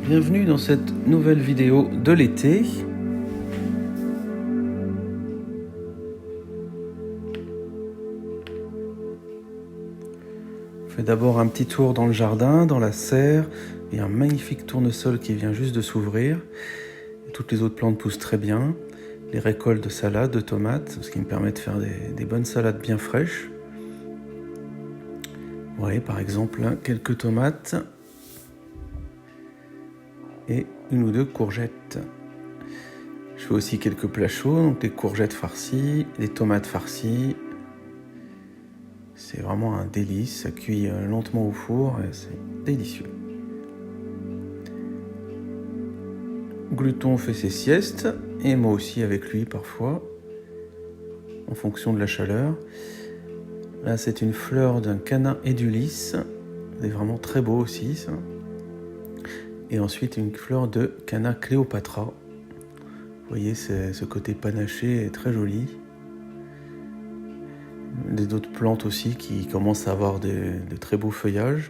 Bienvenue dans cette nouvelle vidéo de l'été. On fait d'abord un petit tour dans le jardin, dans la serre. Il y a un magnifique tournesol qui vient juste de s'ouvrir. Toutes les autres plantes poussent très bien. Les récoltes de salade, de tomates, ce qui me permet de faire des bonnes salades bien fraîches. Vous voyez par exemple quelques tomates et une ou deux courgettes. Je fais aussi quelques plats chauds, donc des courgettes farcies, des tomates farcies. C'est vraiment un délice, ça cuit lentement au four et c'est délicieux. Gluton fait ses siestes, et moi aussi avec lui parfois, en fonction de la chaleur. Là c'est une fleur d'un Canna edulis, c'est vraiment très beau aussi ça. Et ensuite une fleur de Canna cléopatra. Vous voyez, ce côté panaché est très joli. D'autres plantes aussi qui commencent à avoir de très beaux feuillages,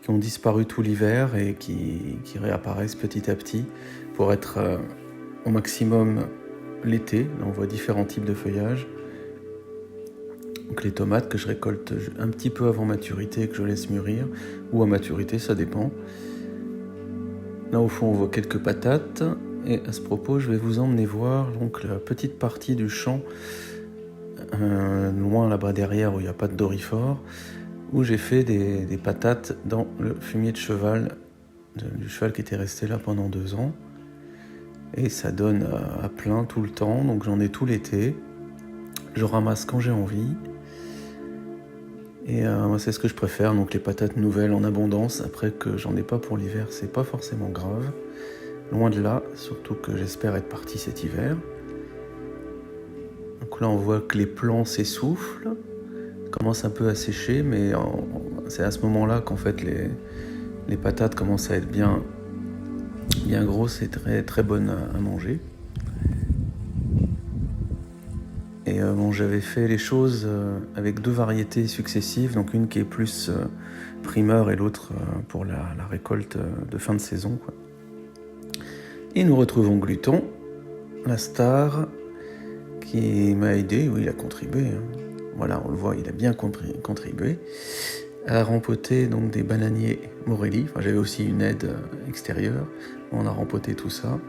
qui ont disparu tout l'hiver et qui réapparaissent petit à petit pour être au maximum l'été. Là, on voit différents types de feuillages. Donc les tomates que je récolte un petit peu avant maturité et que je laisse mûrir, ou à maturité, ça dépend. Là au fond on voit quelques patates, et à ce propos je vais vous emmener voir donc, la petite partie du champ, loin là-bas derrière où il n'y a pas de doryphore, où j'ai fait des patates dans le fumier de cheval, du cheval qui était resté là pendant 2 ans. Et ça donne à plein tout le temps, donc j'en ai tout l'été. Je ramasse quand j'ai envie. Et moi c'est ce que je préfère, donc les patates nouvelles en abondance. Après que j'en ai pas pour l'hiver, c'est pas forcément grave. Loin de là, surtout que j'espère être parti cet hiver. Donc là on voit que les plants s'essoufflent, commencent un peu à sécher, mais c'est à ce moment-là qu'en fait les patates commencent à être bien grosses et très, très bonnes à manger. Et bon, j'avais fait les choses avec 2 variétés successives, donc une qui est plus primeur et l'autre pour la récolte de fin de saison, quoi. Et nous retrouvons Gluton, la star, qui m'a aidé, oui, il a contribué. Voilà, on le voit, il a bien contribué à rempoter donc des bananiers Morelli. Enfin, j'avais aussi une aide extérieure, on a rempoté tout ça.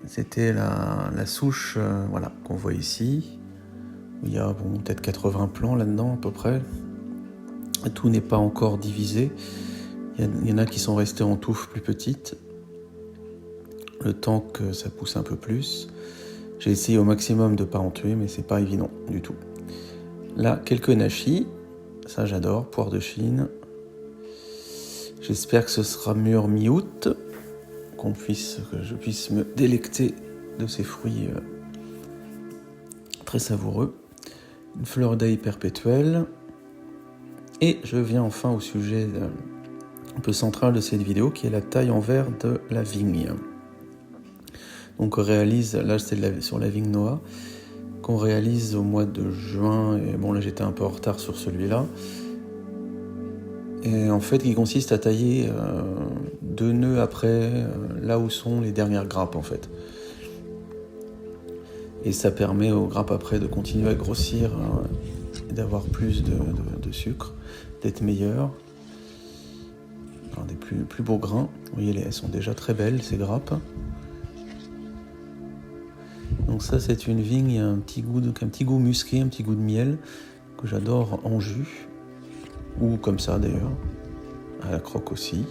C'était la souche voilà, qu'on voit ici. Il y a peut-être 80 plants là-dedans à peu près. Tout n'est pas encore divisé. Il y en a qui sont restés en touffes plus petites, le temps que ça pousse un peu plus. J'ai essayé au maximum de ne pas en tuer, mais c'est pas évident du tout. Là, quelques nachis, ça j'adore, poire de Chine. J'espère que ce sera mûr mi-août, que je puisse me délecter de ces fruits très savoureux. Une fleur d'ail perpétuelle. Et je viens enfin au sujet un peu central de cette vidéo, qui est la taille en verre de la vigne. Donc on réalise, là c'est sur la vigne Noah, qu'on réalise au mois de juin, et bon là j'étais un peu en retard sur celui-là, et en fait il consiste à tailler 2 nœuds après, là où sont les dernières grappes en fait. Et ça permet aux grappes après de continuer à grossir, et d'avoir plus de sucre, d'être meilleures, des plus beaux grains. Vous voyez, elles sont déjà très belles ces grappes. Donc ça c'est une vigne, il y a un petit goût musqué, un petit goût de miel, que j'adore en jus, ou comme ça d'ailleurs, à la croque aussi.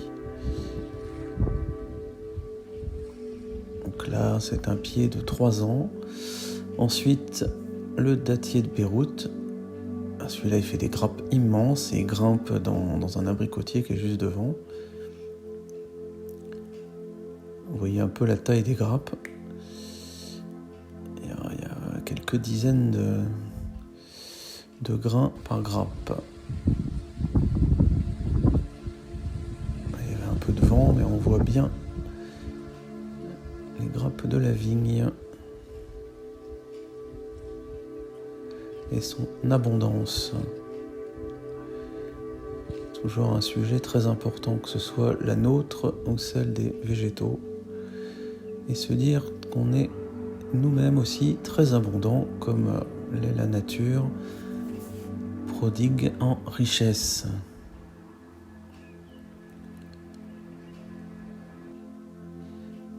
Donc là c'est un pied de 3 ans. Ensuite le dattier de Beyrouth. Celui-là il fait des grappes immenses et il grimpe dans un abricotier qui est juste devant. Vous voyez un peu la taille des grappes. Il y a quelques dizaines de grains par grappe. Il y avait un peu de vent, mais on voit bien les grappes de la vigne et son abondance. Toujours un sujet très important, que ce soit la nôtre ou celle des végétaux. Et se dire qu'on est nous-mêmes aussi très abondants, comme l'est la nature, prodigue en richesse.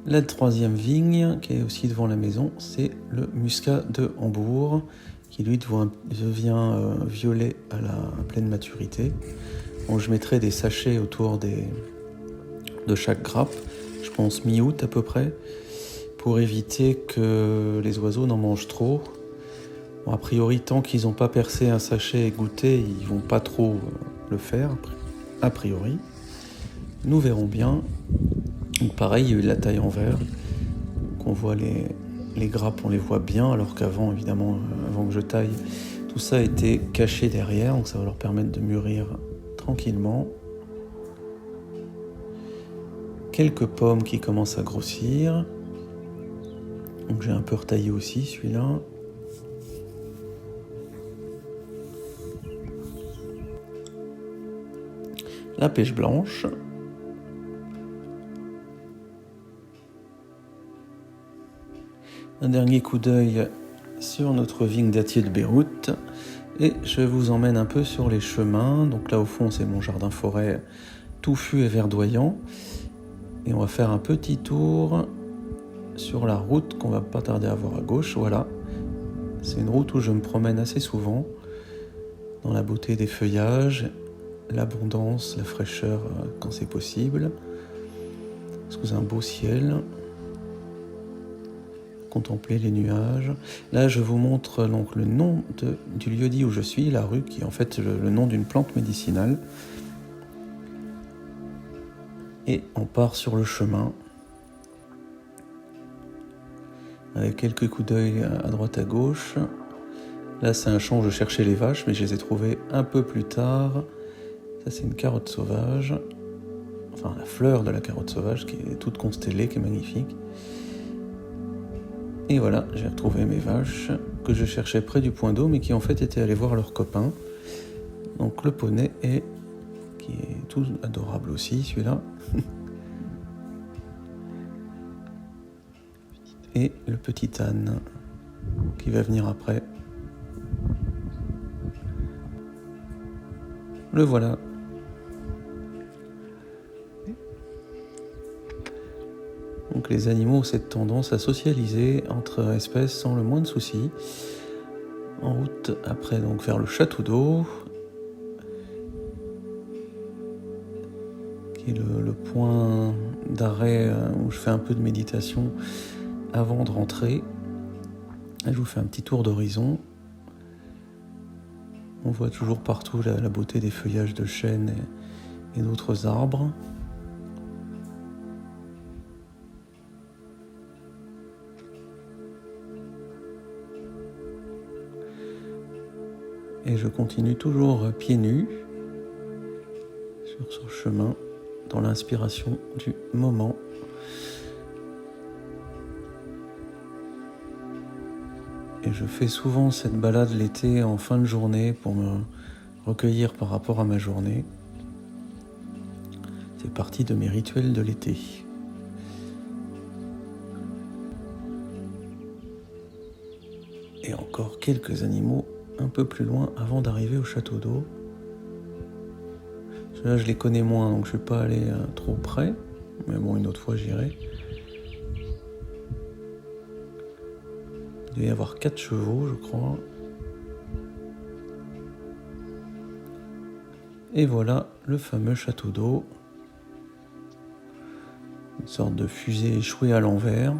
La troisième vigne, qui est aussi devant la maison, c'est le muscat de Hambourg, qui lui devient violet à la pleine maturité. Donc je mettrai des sachets autour de chaque grappe, je pense mi-août à peu près, pour éviter que les oiseaux n'en mangent trop. Bon, a priori, tant qu'ils n'ont pas percé un sachet et goûté, ils vont pas trop le faire, a priori. Nous verrons bien. Donc pareil, il y a eu la taille en verre. Donc on voit les grappes, on les voit bien, alors qu'avant, évidemment, avant que je taille, tout ça était caché derrière, donc ça va leur permettre de mûrir tranquillement. Quelques pommes qui commencent à grossir. Donc j'ai un peu retaillé aussi celui-là. La pêche blanche. Un dernier coup d'œil sur notre vigne dattier de Beyrouth. Et je vous emmène un peu sur les chemins. Donc là au fond c'est mon jardin forêt touffu et verdoyant. Et on va faire un petit tour sur la route qu'on va pas tarder à voir à gauche. Voilà, c'est une route où je me promène assez souvent, dans la beauté des feuillages, l'abondance, la fraîcheur quand c'est possible, sous un beau ciel, contempler les nuages. Là je vous montre donc le nom du lieu-dit où je suis, la rue, qui est en fait le nom d'une plante médicinale. Et on part sur le chemin, avec quelques coups d'œil à droite à gauche. Là c'est un champ où je cherchais les vaches, mais je les ai trouvées un peu plus tard. Ça c'est une carotte sauvage, enfin la fleur de la carotte sauvage qui est toute constellée, qui est magnifique. Et voilà, j'ai retrouvé mes vaches que je cherchais près du point d'eau, mais qui en fait étaient allées voir leurs copains. Donc le poney qui est tout adorable aussi, celui-là. Et le petit âne qui va venir après. Le voilà. Donc les animaux ont cette tendance à socialiser entre espèces sans le moindre souci. En route après donc vers le château d'eau, qui est le point d'arrêt où je fais un peu de méditation avant de rentrer. Et je vous fais un petit tour d'horizon. On voit toujours partout la beauté des feuillages de chênes et d'autres arbres. Et je continue toujours pieds nus sur ce chemin, dans l'inspiration du moment. Et je fais souvent cette balade l'été en fin de journée pour me recueillir par rapport à ma journée. C'est partie de mes rituels de l'été. Et encore quelques animaux un peu plus loin avant d'arriver au château d'eau. Ceux-là je les connais moins, donc je ne vais pas aller trop près. Mais bon, une autre fois j'irai. Il doit y avoir 4 chevaux, je crois. Et voilà le fameux château d'eau. Une sorte de fusée échouée à l'envers.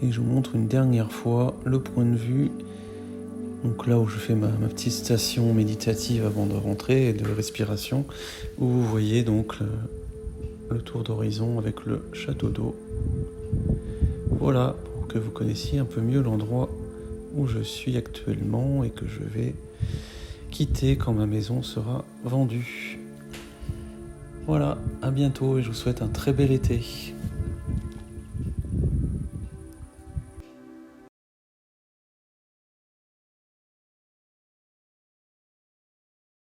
Et je vous montre une dernière fois le point de vue. Donc là où je fais ma petite station méditative avant de rentrer et de respiration, où vous voyez donc le tour d'horizon avec le château d'eau. Voilà, pour que vous connaissiez un peu mieux l'endroit où je suis actuellement et que je vais quitter quand ma maison sera vendue. Voilà, à bientôt et je vous souhaite un très bel été.